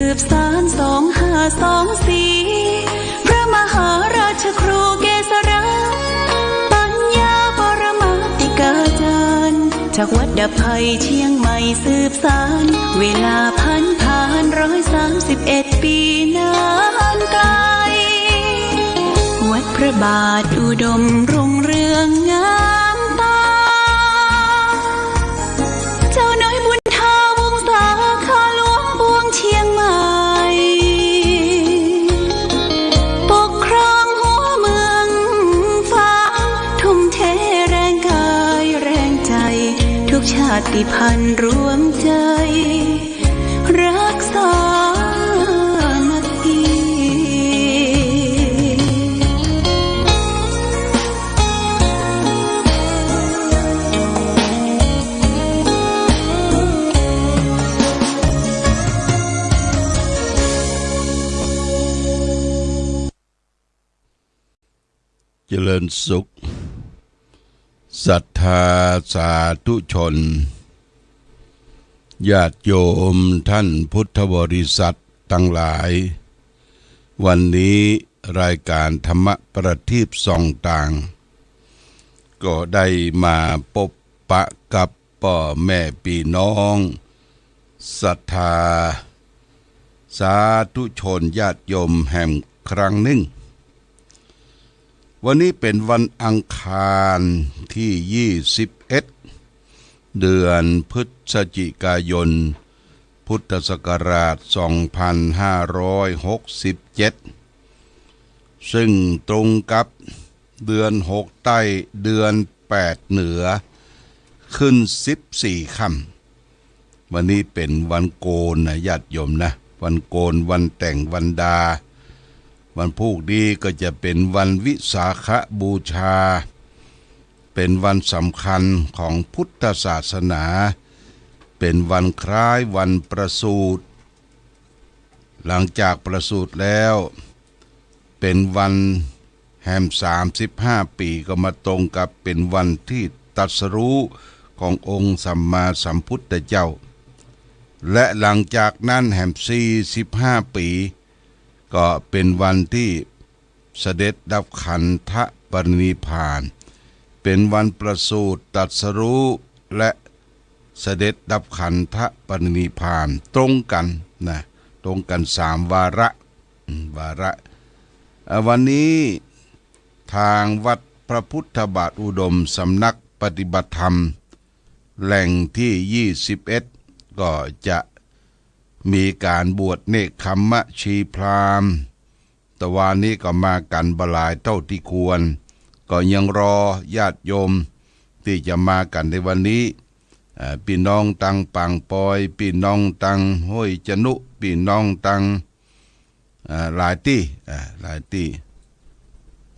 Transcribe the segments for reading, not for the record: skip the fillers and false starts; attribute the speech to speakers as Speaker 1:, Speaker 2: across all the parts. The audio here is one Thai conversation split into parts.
Speaker 1: สืบสาน2524พระมหาราชครูเกษราปัญญาปรมาติกาจารย์จากวัดดับภัยเชียงใหม่สืบสานเวลาผ่าน131 ปีนานไกลวัดพระบาทอุดมรุ่งเรืองงามตาเจ้าน้อยบุญทาวงศาข้าหลวงปวงเชียงใหม่ปกครองหัวเมืองฟ้าทุ่มเทแรงกายแรงใจทุกชาติพันธุ์รวมใจรักษามัคคี
Speaker 2: เจริญสุขศรัทธาสาธุชนญาติโยมท่านพุทธบริษัททั้งหลายวันนี้รายการธรรมประทีปส่องต่างก็ได้มาพบปะกับพ่อแม่พี่น้องศรัทธาสาธุชนญาติโยมแห่งครั้งหนึ่งวันนี้เป็นวันอังคารที่21เดือนพฤศจิกายนพุทธศักราช2567ซึ่งตรงกับเดือน6ใต้เดือน8เหนือขึ้น14ค่ำวันนี้เป็นวันโกนนะญาติโยมนะวันโกนวันแต่งวันดาวันพรุ่งนี้ก็จะเป็นวันวิสาขบูชาเป็นวันสำคัญของพุทธศาสนาเป็นวันคล้ายวันประสูติหลังจากประสูติแล้วเป็นวันแห่ม35 ปีก็มาตรงกับเป็นวันที่ตรัสรู้ขององค์สัมมาสัมพุทธเจ้าและหลังจากนั้นแห่ม45 ปีก็เป็นวันที่เสด็จดับขันธปรินิพพานเป็นวันประสูติตรัสรู้และเสด็จดับขันธปรินิพพานตรงกันนะตรงกัน3 วาระวันนี้ทางวัดพระพุทธบาทอุดมสำนักปฏิบัติธรรมแหล่งที่21ก็จะมีการบวชเนกขัมมะชีพราหมณ์แต่วันนี้ก็มากันบหลายเท่าที่ควรก็ยังรอญาติโยมที่จะมากันในวันนี้พี่น้องตังปังปอยพี่น้องตังห้วยจนุพี่น้องตังหลายที่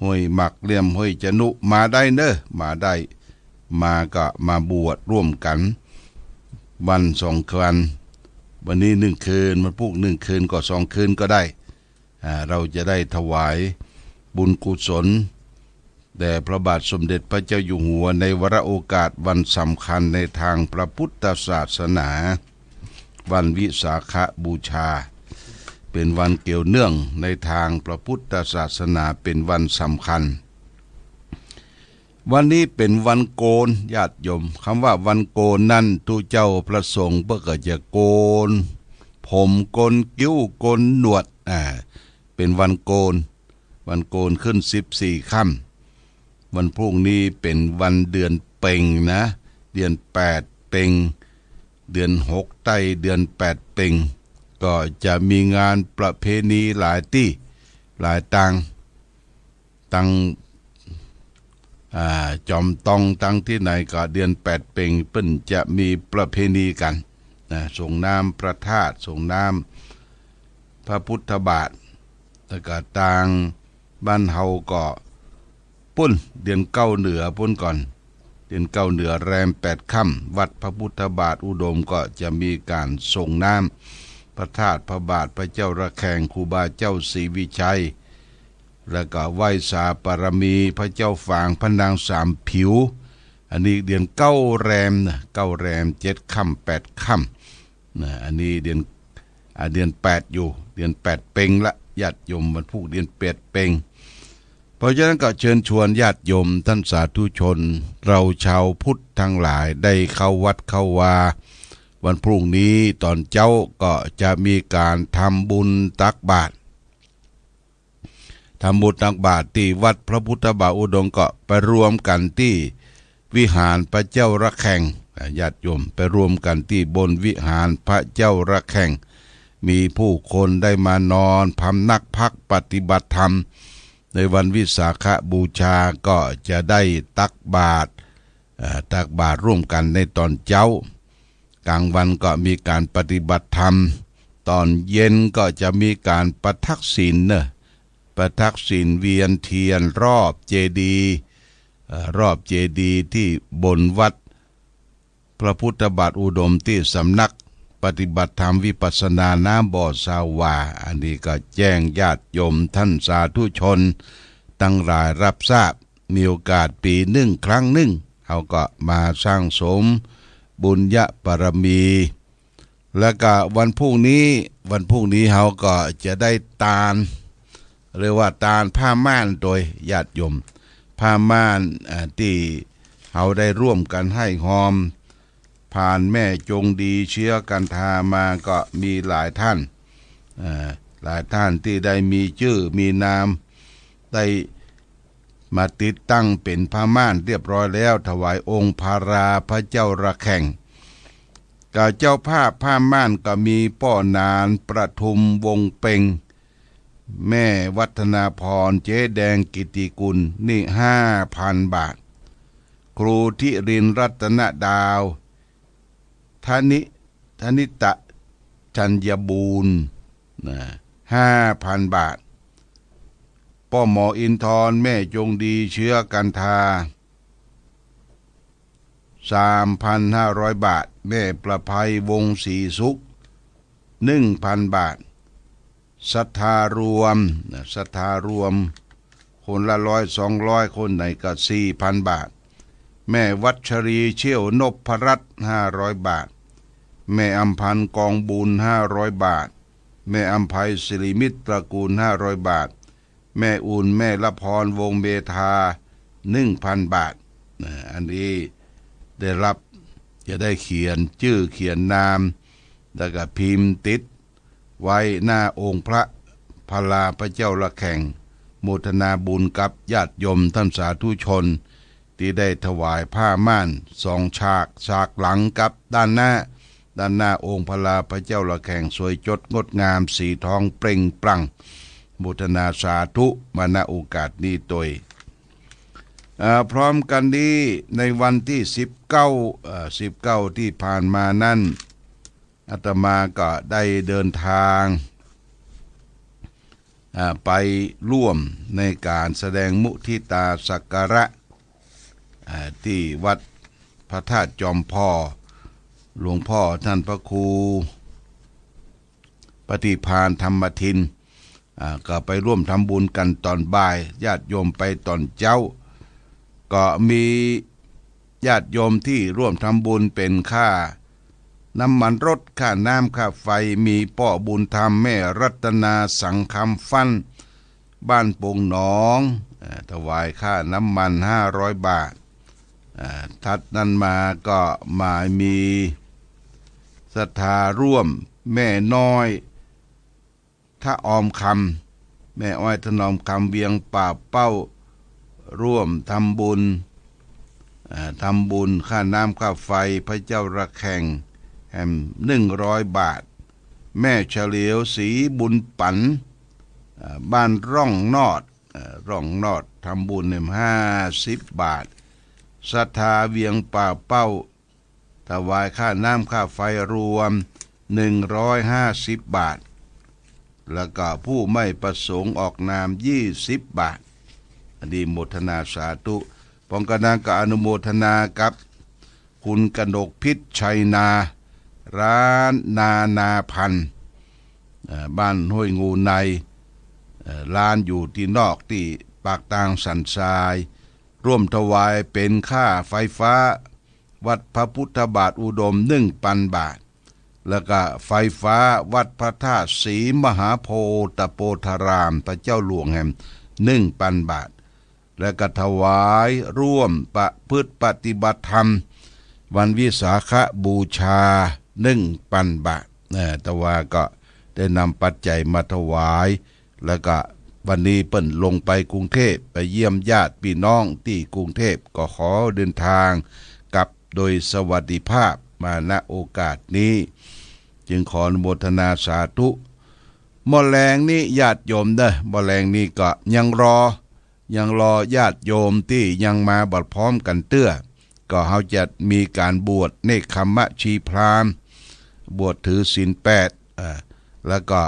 Speaker 2: ห้วยหมักเลี่ยมห้วยจนุมาได้เนอะมาได้มาก็มาบวชร่วมกันวัน2 คืนวันนี้1 คืนมันพวก1 คืนก็2 คืนก็ได้เราจะได้ถวายบุญกุศลแด่พระบาทสมเด็จพระเจ้าอยู่หัวในวาระโอกาสวันสำคัญในทางพระพุทธศาสนาวันวิสาขบูชาเป็นวันเกี่ยวเนื่องในทางพระพุทธศาสนาเป็นวันสำคัญวันนี้เป็นวันโกนญาติโยมคำว่าวันโกนนั่นทุกเจ้าประสงค์เพื่อจะโกนผมโกนคิ้วโกนหนวดเป็นวันโกนขึ้น14 ค่ำวันพรุ่งนี้เป็นวันเดือนเพ็ญนะเดือน8เพ็ญเดือน6ใต้เดือน8เพ็ญก็จะมีงานประเพณีหลายที่หลายตังจอมตองตั้งที่ไหนก็เดือน8เพ็ญเปิ้นจะมีประเพณีกันส่งน้ำพระธาตุส่งน้ำพระพุทธบาทแล้วก็ต่างบ้านเฮาก็ปุ้นเดือน9เหนือปุ้นก่อนเดือน9เหนือแรม8 ค่ำวัดพระพุทธบาทอุดมก็จะมีการส่งน้ำพระธาตุพระบาทพระเจ้าระแฆงครูบาเจ้าศรีวิชัยแล้วก็ไหว้สาปรมีพระเจ้าฝางพระนาง3 ผิวอันนี้เดือน9แรม7 ค่ำ8 ค่ำอันนี้เดือน เดือน8อยู่เดือน8เพ็งละญาติโยมวันพุธเดือน8เพ็งเพราะฉะนั้นก็เชิญชวนญาติโยมท่านสาธุชนเราชาวพุทธทั้งหลายได้เข้าวัดเข้าวาวันพรุ่งนี้ตอนเจ้าก็จะมีการทำบุญตักบาตรที่วัดพระพุทธบาทอุดมก็ไปรวมกันที่วิหารพระเจ้าระแฆงญาติโยมไปรวมกันที่บนวิหารพระเจ้าระแฆงมีผู้คนได้มานอนพำนักพักปฏิบัติธรรมในวันวิสาขบูชาก็จะได้ตักบาตรร่วมกันในตอนเช้ากลางวันก็มีการปฏิบัติธรรมตอนเย็นก็จะมีการประทักษิณเวียนเทียนรอบเจดีย์ที่บนวัดพระพุทธบาทอุดมที่สำนักปฏิบัติธรรมวิปัสสนาน้ำบ่อสาวาอันนี้ก็แจ้งญาติโยมท่านสาธุชนตั้งหลายรับทราบมีโอกาสปีหนึ่งครั้งหนึ่งเขาก็มาสร้างสมบุญญาบารมีแล้วก็วันพรุ่งนี้เขาก็จะได้ตาลเรียกว่าตาลผ้าม่านโดยญาติโยมผ้าม่านที่เขาได้ร่วมกันให้หอมผ่านแม่จงดีเชื้อกันทามาก็มีหลายท่านที่ได้มีชื่อมีนามได้มาติดตั้งเป็นผ้าม่านเรียบร้อยแล้วถวายองค์พาราพระเจ้าระแฆงกับเจ้าภาพผ้าม่านก็มีป้อนานประทุมวงเป่งแม่วัฒนาพรเจ๊แดงกิติกุลนี่ 5,000 บาทครูทิรินรัตนดาวธนิตะชัญญบูรณ์ 5,000 บาทป้อหมออินทรแม่จงดีเชื้อกันทา 3,500 บาทแม่ประภัยวงศรีสุข 1,000 บาทศรัทธารวมคนละ100-200คนไหนก็ 4,000 บาทแม่วัชรีเชี่ยวนพรัตน์500 บาทแม่อำพันธ์กองบุญ500 บาทแม่อำไพศิริมิตรตระกูล500 บาทแม่อุ่นแม่ละพรวงเบธา 1,000 บาทอันนี้ได้รับจะได้เขียนชื่อเขียนนามแล้วก็พิมพ์ติดไว้หน้าองค์พระพลาพระเจ้าระแฆงโมทนาบุญกับญาติโยมท่านสาธุชนที่ได้ถวายผ้าม่าน2 ฉากหลังกับด้านหน้าองค์พลาพระเจ้าระแฆงสวยจดงดงามสีทองเปล่งปลั่งโมทนาสาธุมาณโอกาสนี้โดยพร้อมกันนี้ในวันที่19ที่ผ่านมานั้นอาตมาก็ได้เดินทางไปร่วมในการแสดงมุทิตาสักการะที่วัดพระธาตุจอมพ่อหลวงพ่อท่านพระครูปฏิภาณธรรมทินก็ไปร่วมทำบุญกันตอนบ่ายญาติโยมไปตอนเช้าก็มีญาติโยมที่ร่วมทำบุญเป็นค่าน้ำมันรถค่าน้ำค่าไฟมีป้อบุญธรรมแม่รัตนาสังคำฟันบ้านปงหนองถวายค่าน้ำมัน500 บาททัดนั้นมาก็มามีศรัทธาร่วมแม่น้อยถ้าออมคำแม่อ้อยถนอมคำเวียงป่าเป้าร่วมทำบุญค่าน้ำค่าไฟพระเจ้าระแฆงแห่ง100 บาทแม่เฉลียวศรีบุญปันบ้านร่องนอดทำบุญ50 บาทศรัทธาเวียงป่าเป้าถวายค่าน้ำค่าไฟรวม150 บาทแล้วก็ผู้ไม่ประสงค์ออกนาม20 บาทอันนี้โมทนาสาธุปองกนางก็อนุโมทนากับคุณกนกพิษชัยนาร้านนาพันธ์บ้านห้วยงูในร้านอยู่ที่นอกที่ปากตางสันทรายร่วมถวายเป็นค่าไฟฟ้าวัดพระพุทธบาทอุดม1,000 บาท แล้วก็ไฟฟ้าวัดพระธาตุศรีมหาโพธิโพธารามพระเจ้าหลวงแห่ง1,000 บาทและก็ถวายร่วมประพฤติปฏิบัติธรรมวันวิสาขบูชา1,000 บาทแต่ว่าก็ได้นำปัจจัยมาถวายแล้วก็วันนี้เปิ้นลงไปกรุงเทพไปเยี่ยมญาติพี่น้องที่กรุงเทพก็ขอเดินทางกลับโดยสวัสดิภาพมาณโอกาสนี้จึงขออนุโมทนาสาธุมอแรงนี้ญาติโยมเด้อมอแรงนี้ก็ยังรอญาติโยมที่ยังมาบัดพร้อมกันเตื้อก็เขาจะมีการบวชเนกขัมมะชีพราหมณ์บวชถือศีล8แล้วก็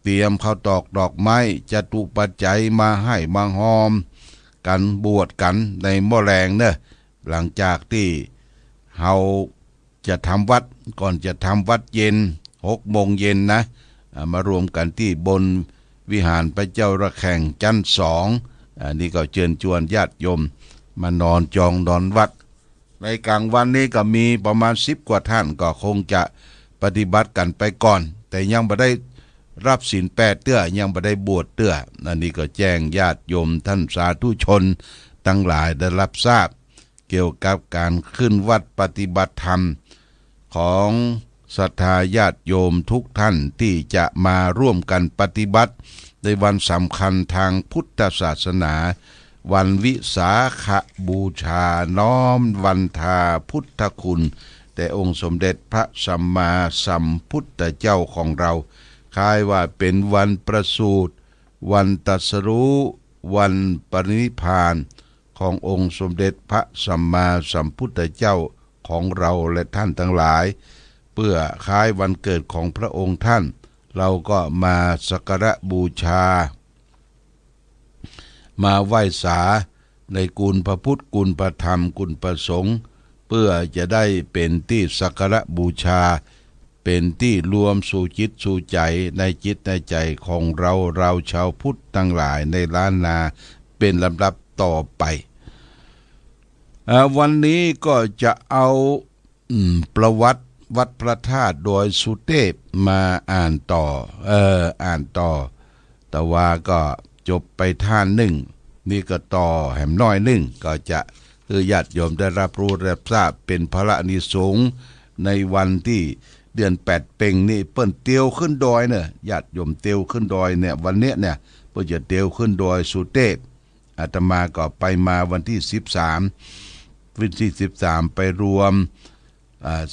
Speaker 2: เตรียมข้าวตอกดอกไม้จตุปัจจัยมาให้มาหอมกันบวชกันในมอแรงเนอะหลังจากที่เขาจะทำวัดก่อนจะทำวัดเย็น6 โมงเย็นนะมารวมกันที่บนวิหารพระเจ้าระแข่งชั้น2นี่ก็เชิญชวนญาติโยมมานอนจองนอนวัดในกลางวันนี้ก็มีประมาณ10 กว่าท่านก็คงจะปฏิบัติกันไปก่อนแต่ยังไม่ได้รับศีล8เตื้อยังไม่ได้บวชเตื้ออันนี้ก็แจ้งญาติโยมท่านสาธุชนทั้งหลายได้รับทราบเกี่ยวกับการขึ้นวัดปฏิบัติธรรมของศรัทธาญาติโยมทุกท่านที่จะมาร่วมกันปฏิบัติในวันสำคัญทางพุทธศาสนาวันวิสาขบูชาน้อมวันทาพุทธคุณแต่องค์สมเด็จพระสัมมาสัมพุทธเจ้าของเราคล้ายว่าเป็นวันประสูติวันตรัสรู้วันปรินิพพานขององค์สมเด็จพระสัมมาสัมพุทธเจ้าของเราและท่านทั้งหลายเพื่อคล้ายวันเกิดของพระองค์ท่านเราก็มาสักการะบูชามาไหว้สาในกุลพระพุทธกุลพระธรรมกุลพระสงฆ์เพื่อจะได้เป็นที่สักการะบูชาเป็นที่รวมสู่จิตสู่ใจในจิตในใจของเราชาวพุทธทั้งหลายในล้านนาเป็นลำดับต่อไปวันนี้ก็จะเอาประวัติวัดพระธาตุโดยสุเทพมาอ่านต่อแต่ว่าก็จบไปท่านหนึ่งนี่ก็ต่อแหมน้อยหนึ่งก็จะญาติโยมได้รับรู้รับทราบเป็นพระอานิสงส์ในวันที่เดือน8 เพ็งนี่เปิ้นเตียวขึ้นดอยเนี่ยญาติโยมเตียวขึ้นดอยเนี่ยวันเนี้ยเนี่ยเปิ้นจะเตียวขึ้นดอยสุเทพอาตมาก็ไปมาวันที่13ไปรวม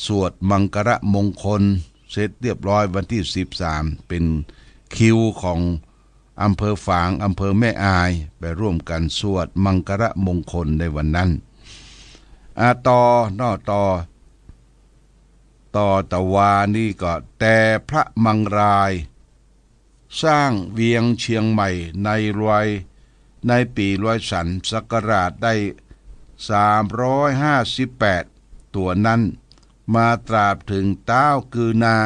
Speaker 2: สวดมังคระมงคลเสร็จเรียบร้อยวันที่13เป็นคิวของอำเภอฝางอำเภอแม่อายไปร่วมกันสวดมังคระมงคลในวันนั้นต่อตะวานี่ก็แต่พระมังรายสร้างเวียงเชียงใหม่ในปีร้อยสันศักราชได้358ตัวนั้นมาตราบถึงเต้ากือนา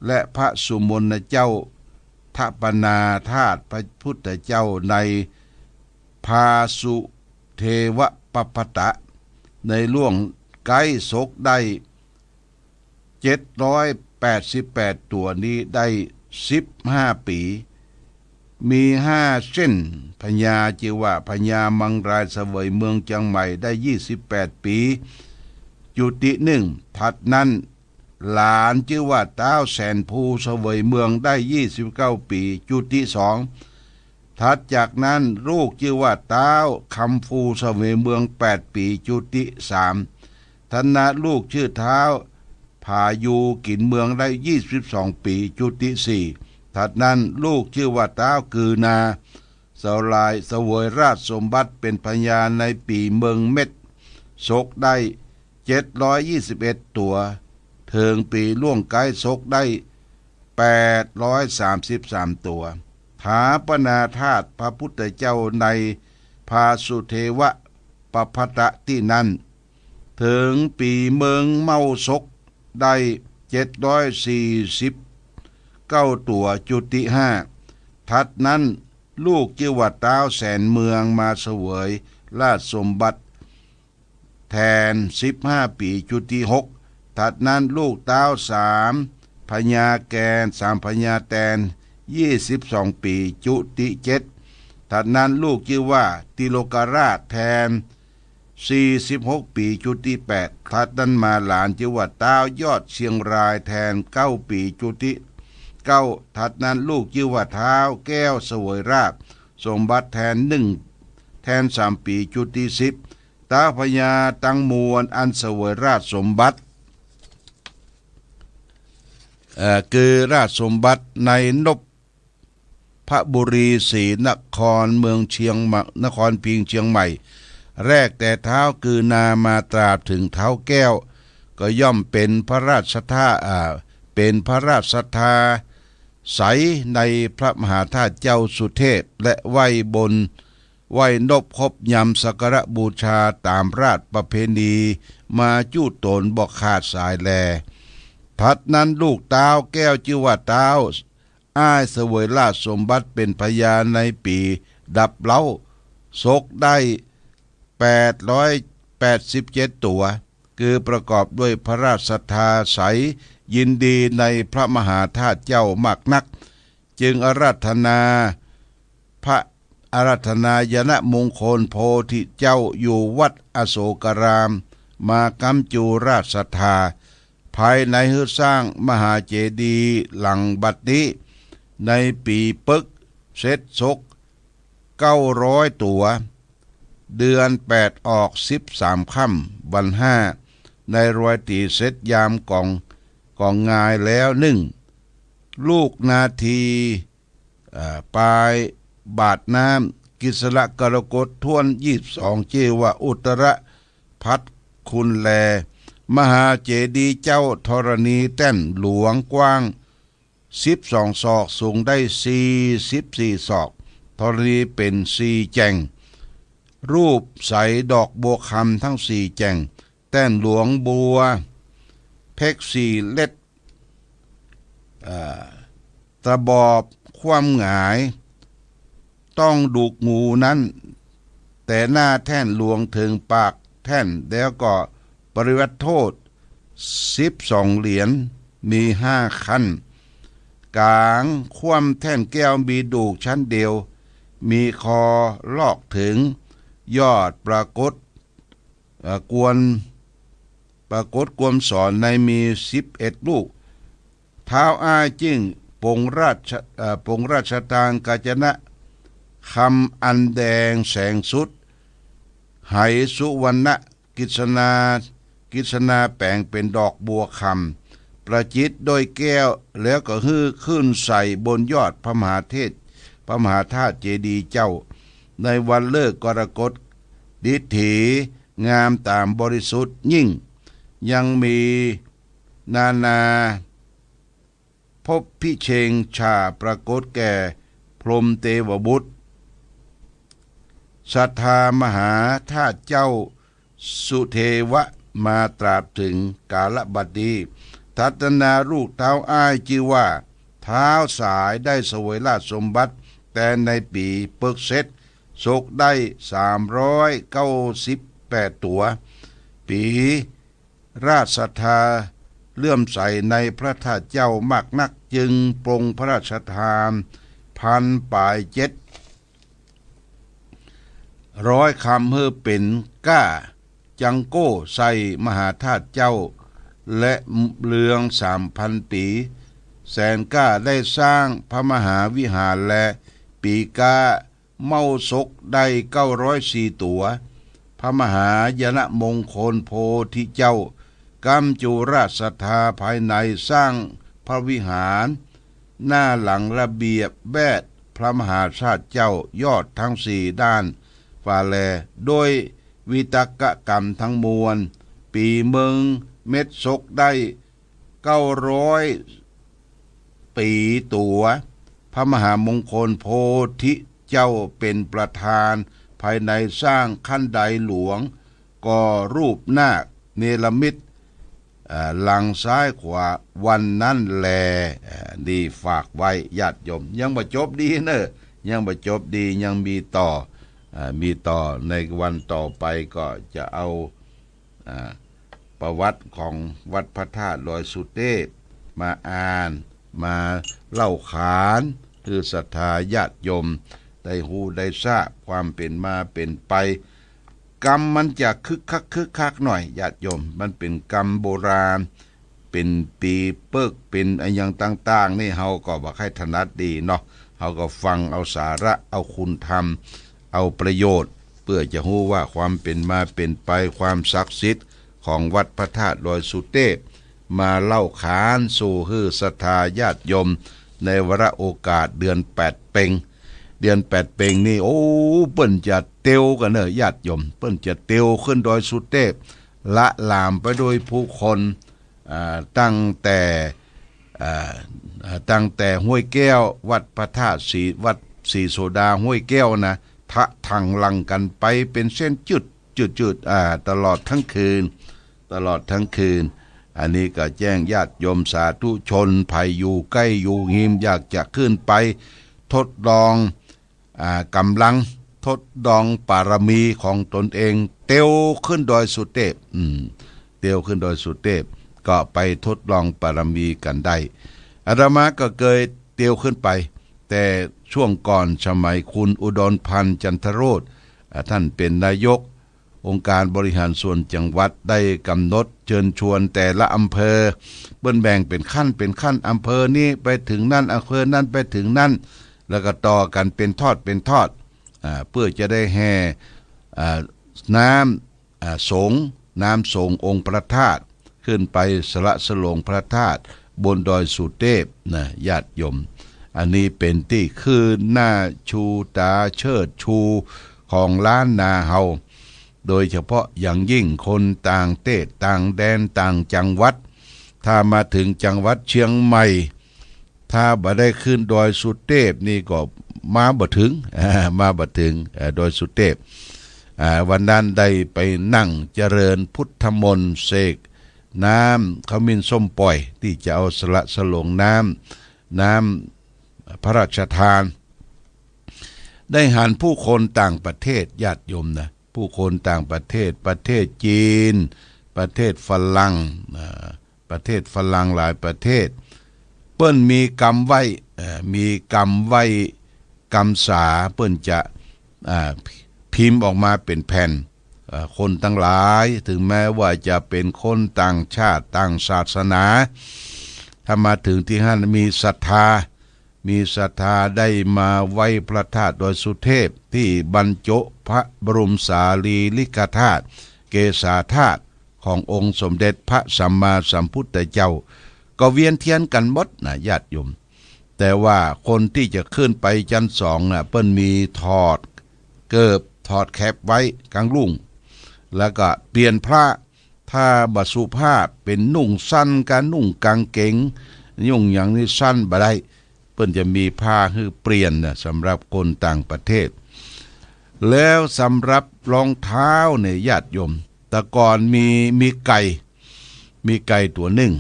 Speaker 2: และพระสุมนเจ้าทัปนาธาตุพระพุทธเจ้าในพาสุเทวปปตะในล่วงไกศกได้788ตัวนี้ได้15 ปีมี5 เส้นพญาจิวะพญามังรายเสวยเมืองเชียงใหม่ได้28 ปีจุติ1ถัดนั้นหลานชื่อว่าเต้าแสนภูเสวยเมืองได้29 ปีจุติ2ถัดจากนั้นลูกชื่อว่าเต้าคำฟูเสวยเมือง8 ปีจุติ3ท่านนะลูกชื่อเท้าพายูกินเมืองได้22 ปีจุติ4ถัดนั้นลูกชื่อว่าเต้ากือนาสลายเสวยราชสมบัติเป็นพญาในปีเมืองเม็ดศกได้721 ตัวเทิงปีล่วงไกศกได้833 ตัวถาปนาธาตุพระพุทธเจ้าในพาสุเทวะปปตะที่นั้นถึงปีเมืองเมาศกได้749 ตัวจุติ5ถัดนั้นลูกชื่อว่าเต้าแสนเมืองมาเสวยราชสมบัติแทน15 ปีจุติ6 ถัดนั้นลูกเต้าสามพญาแกนสามพญาแตน22 ปีจุติ7ถัดนั้นลูกชื่อว่าติโลกราชแทน46 ปีจุติ8ถัดนั้นมาหลานชื่อว่าเต้ายอดเชียงรายแทน9 ปีจุติ9ถัดนั้นลูกชื่อว่าเท้าแก้วเสวยราชสมบัติแทน1แทน3 ปีจุติ10ตาพญาตังมวลอันเสวยราชสมบัติคือราชสมบัติในนพบุรีศรีนครเมืองเชียงใหม่นครพิงค์เชียงใหม่แรกแต่เท้าคือนามาตราบถึงเท้าแก้วก็ย่อมเป็นพระราชทาใสในพระมหาธาตุเจ้าสุเทพและไหว้บนไหว้นบคบยำสักการะบูชาตามราชประเพณีมาจู้ตนบอกขาดสายแลถัดนั้นลูกเต้าแก้วชื่อว่าเต้าอ้ายเสวยราชสมบัติเป็นพญาในปีดับเล้าศกได้887 ตัวคือประกอบด้วยพระราชศรัทธาใสยินดีในพระมหาธาตุเจ้ามากนักจึงอาราธนายนะมงคลโพธิเจ้าอยู่วัดอโศการามมากำจูราชศรัทธาภายในฮือสร้างมหาเจดีย์หลังบัดนี้ในปีปึกเสร็จศก900 ตัวเดือน8ออก13 ค่ำวัน5ในรอยตีเสร็จยามกองงายแล้วลูกนาทีปลายบาทน้ำกิสละกรกฎทวน22เจวะอุตระพัดคุณแลมหาเจดีย์เจ้าธรณีแต้นหลวงกว้าง12 ศอกสูงได้44 ศอกธรณีเป็น4 แจ่งรูปใสดอกบัวคำทั้ง4 แจ่งแต้นหลวงบัวเพก4 เล็ดตะบอบความหงายต้องดูกงูนั้นแต่หน้าแท่นหลวงถึงปากแท่นแล้วก็ปริวัติโทษ12 เหรียญมี5 ขั้นกลางคว่ำแท่นแก้วมีดูกชั้นเดียวมีคอลอกถึงยอดปรากฏกวมสอนในมี11 ลูกเท้าอ้ายจิ้งปงราชทานกาญจนะคำอันแดงแสงสุดไหสุวรรณกิษณาแปลงเป็นดอกบัวคำประจิตโดยแก้วแล้วก็ขึ้นใส่บนยอดพระมหาธาตุเจดีย์เจ้าในวันเลิกกรกฎดิถีงามตามบริสุทธิ์ยิ่งยังมีนาพบพิเชงชาปรากฏแก่พรหมเทวบุตรศรัทธามหาธาตุเจ้าสุเทวะมาตราบถึงกาลบัดนี้ทัตนาลูกเท้าอ้ายชื่อว่าเท้าสายได้เสวยราชสมบัติแต่ในปีเปิกเซตศกได้398 ตัวปีราชศรัทธาเลื่อมใสในพระธาตุเจ้ามากนักจึงปรงพระราชทานพันป่าย700 คำเพื่อเป็นก้าจังโก้ใส่มหาธาตุเจ้าและเรือง3,000 ปีแสนก้าได้สร้างพระมหาวิหารและปีกาเมาศกได้904 ตัวพระมหายนะมงคลโพธิเจ้ากำจูราชศรัทธาภายในสร้างพระวิหารหน้าหลังระเบียบแวดพระมหาชาติเจ้ายอดทั้ง4 ด้านฝ่าแลโดยวิตกกรรมทั้งมวลปีเมืองเม็ดศกได้900 ปีตัวพระมหามงคลโพธิเจ้าเป็นประธานภายในสร้างขั้นใดหลวงก่อรูปนาคเนรมิตหลังซ้ายขวาวันนั้นแลนี่ฝากไว้ญาติโยมยังบ่จบดีเนอะยังบ่จบดียังมีต่อในวันต่อไปก็จะเอา ประวัติของวัดพระธาตุดอยสุเทพมาอ่านมาเล่าขานคือศรัทธาญาติโยมได้ฮู้ได้ทราบความเป็นมาเป็นไปกรรมมันจะคึกคักหน่อยญาติโยมมันเป็นกรรมโบราณเป็นปีเปิกเป็นอะไรอย่างต่างๆนี่เฮาก็บ่ค่อยถนัดดีเนาะเฮาก็ฟังเอาสาระเอาคุณธรรมเอาประโยชน์เพื่อจะรู้ว่าความเป็นมาเป็นไปความศักดิ์สิทธิ์ของวัดพระธาตุดอยสุเทพมาเล่าขานสู่ฮือศรัทธาญาติโยมในวาระโอกาสเดือน8เพ็งเดือน8เพ็งนี่โอ้เปิ้นจะเตียวกันเนอะญาติโยมเปิ้นจะเตียวขึ้นดอยสุเทพละลามไปโดยผู้คนตั้งแต่ห้วยแก้ววัดพระธาตุวัดศรีโสดาห้วยแก้วนะทะทังลังกันไปเป็นเส้นจุดตลอดทั้งคืนอันนี้ก็แจ้งญาติโยมสาธุชนภัยอยู่ใกล้อยู่หิมอยากจะขึ้นไปทดลองกำลังทดลองปารมีของตนเองเตียวขึ้นดอยสุเทพเตียวขึ้นดอยสุเทพก็ไปทดลองปารมีกันได้อาตมาก็เคยเตียวขึ้นไปแต่ช่วงก่อนสมัยคุณอุดรพันธ์จันทโรธท่านเป็นนายกองค์การบริหารส่วนจังหวัดได้กำหนดเชิญชวนแต่ละอำเภอเบิ้นแบ่งเป็นขั้นอำเภอนี้ไปถึงนั่นอำเภอนั้นไปถึงนั่นแล้วก็ต่อกันเป็นทอดเพื่อจะได้แห่น้ำสงองค์พระธาตุขึ้นไปสละสลงพระธาตุบนดอยสุเทพนะญาติโยมอันนี้เป็นที่คือหน้าชูตาเชิดชูของล้านนาเฮาโดยเฉพาะอย่างยิ่งคนต่างเทศต่างแดนต่างจังหวัดถ้ามาถึงจังหวัดเชียงใหม่ถ้าบ่ได้ขึ้นดอยสุเทพนี่ก็มาบ่ถึงดอยสุเทพวันนั้นได้ไปนั่งเจริญพุทธมนต์เสกน้ำขมิ้นส้มปล่อยที่จะเอาสละสลงน้ำพระราชทานได้หันผู้คนต่างประเทศญาติโยมนะผู้คนต่างประเทศจีนประเทศฝรั่งหลายประเทศเปิ้นมีกรรมไว้กรรมสาเปิ้นจะพิมพ์ออกมาเป็นแผ่นคนทั้งหลายถึงแม้ว่าจะเป็นคนต่างชาติต่างศาสนาถ้ามาถึงที่นั่นมีศรัทธาได้มาไว้พระธาตุดอยสุเทพที่บรรจุพระบรมสารีริกธาตุเกศาธาตุขององค์สมเด็จพระสัมมาสัมพุทธเจ้าก็เวียนเทียนกันหมดนะญาติโยมแต่ว่าคนที่จะขึ้นไปชั้น2นะเปิ้นมีถอดแคปไว้กลางรุ่งแล้วก็เปลี่ยนพระถ้าบัสุภาพเป็นนุ่งสั้นการนุ่งกางเกงยุ่งอย่างนี้สั้นบ่ได้เปิ้นจะมีผ้าให้เปลี่ยนนะสำหรับคนต่างประเทศแล้วสำหรับรองเท้าเนี่ยญาติโยมแต่ก่อนมีไก่ตัวหนึ่ง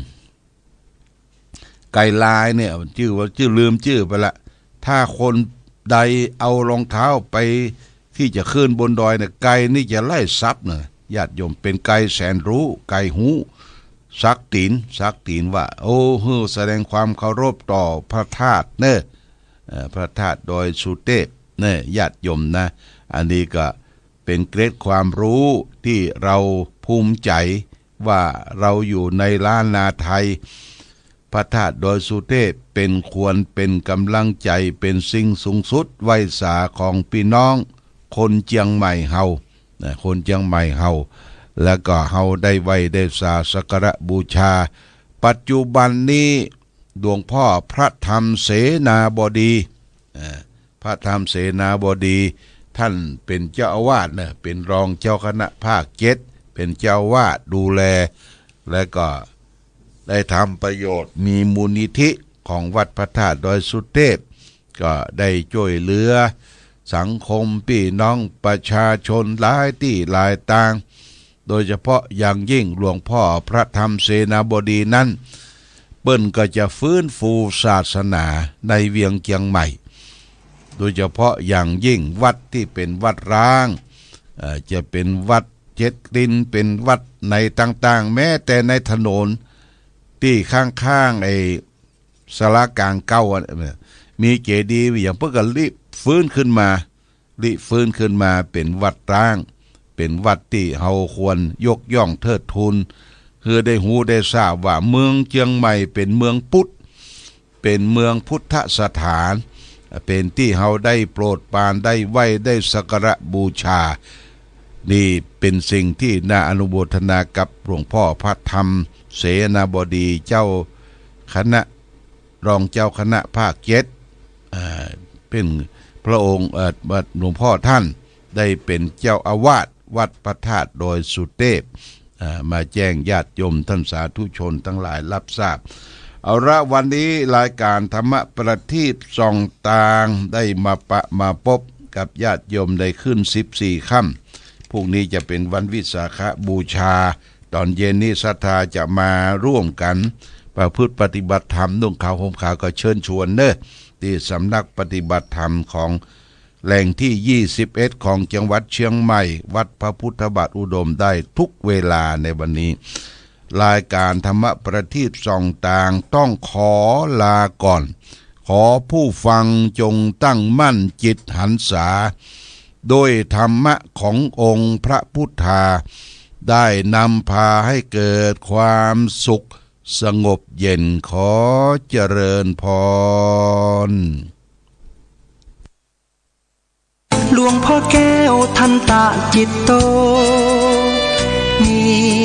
Speaker 2: ไก่ลายเนี่ยชื่อลืมชื่อไปละถ้าคนใดเอารองเท้าไปที่จะขึ้นบนดอยเนี่ยไก่นี่จะไล่ซับเนี่ยญาติโยมเป็นไก่แสนรู้ไก่หูซักตีนว่าโอ้แสดงความเคารพต่อพระธาตุเนอะพระธาตุดอยสุเทพเนอะญาติโยมนะอันนี้ก็เป็นเกร็ดความรู้ที่เราภูมิใจว่าเราอยู่ในล้านนาไทยพระธาตุดอยสุเทพควรเป็นกำลังใจเป็นสิ่งสูงสุดไว้สาของพี่น้องคนเชียงใหม่เฮาแล้วก็เฮาได้ไว้ได้สาสักการะบูชาปัจจุบันนี้หลวงพ่อพระธรรมเสนาบดีท่านเป็นเจ้าอาวาสนะเป็นรองเจ้าคณะภาค7เป็นเจ้าอาวาสดูแลและก็ได้ทำประโยชน์มีมูลนิธิของวัดพระธาตุดอยสุเทพก็ได้ช่วยเหลือสังคมพี่น้องประชาชนหลายที่หลายต่างโดยเฉพาะอย่างยิ่งหลวงพ่อพระธรรมเสนาบดีนั้นเปิ้นก็จะฟื้นฟูศาสนาในเวียงเชียงใหม่โดยเฉพาะอย่างยิ่งวัดที่เป็นวัดร้างจะเป็นวัด 7 ดินเป็นวัดในต่างๆ แม้แต่ในถนนที่ข้างๆไอ้ศาลากลางเก้าเนี่ยมีเจดีย์อย่างเพื่อก็รีบฟื้นขึ้นมาเป็นวัดร้าง เป็นวัดที่เฮาควรยกย่องเทิดทูนคือได้หูได้ทราบว่าเมืองเชียงใหม่เป็นเมืองพุทธเป็นเมืองพุทธสถานเป็นที่เฮาได้โปรดปรานได้ไหว้ได้สักการะบูชานี่เป็นสิ่งที่น่าอนุโมทนากับหลวงพ่อพระธรรมเสนาบดีเจ้าคณะรองเจ้าคณะภาคเป็นพระองค์หลวงพ่อท่านได้เป็นเจ้าอาวาสวัดพระธาตุโดยสุเทพมาแจ้งญาติโยมท่านสาธุชนทั้งหลายรับทราบเอาละวันนี้รายการธรรมประทีปส่องตางได้มาพบกับญาติโยมได้ขึ้น14 ค่ำพรุ่งนี้จะเป็นวันวิสาขบูชาตอนเย็นนี้ศรัทธาจะมาร่วมกันประพฤติปฏิบัติธรรมนุ่งขาวห่มขาวก็เชิญชวนเนอะที่สำนักปฏิบัติธรรมของแหล่งที่21ของจังหวัดเชียงใหม่วัดพระพุทธบาทอุดมได้ทุกเวลาในวันนี้รายการธรรมประทีปส่องตางต้องขอลาก่อนขอผู้ฟังจงตั้งมั่นจิตหันษาโดยธรรมะขององค์พระพุทธาได้นำพาให้เกิดความสุขสงบเย็นขอเจริญพร
Speaker 3: หลวงพ่อแก้วทันตะจิตโตมี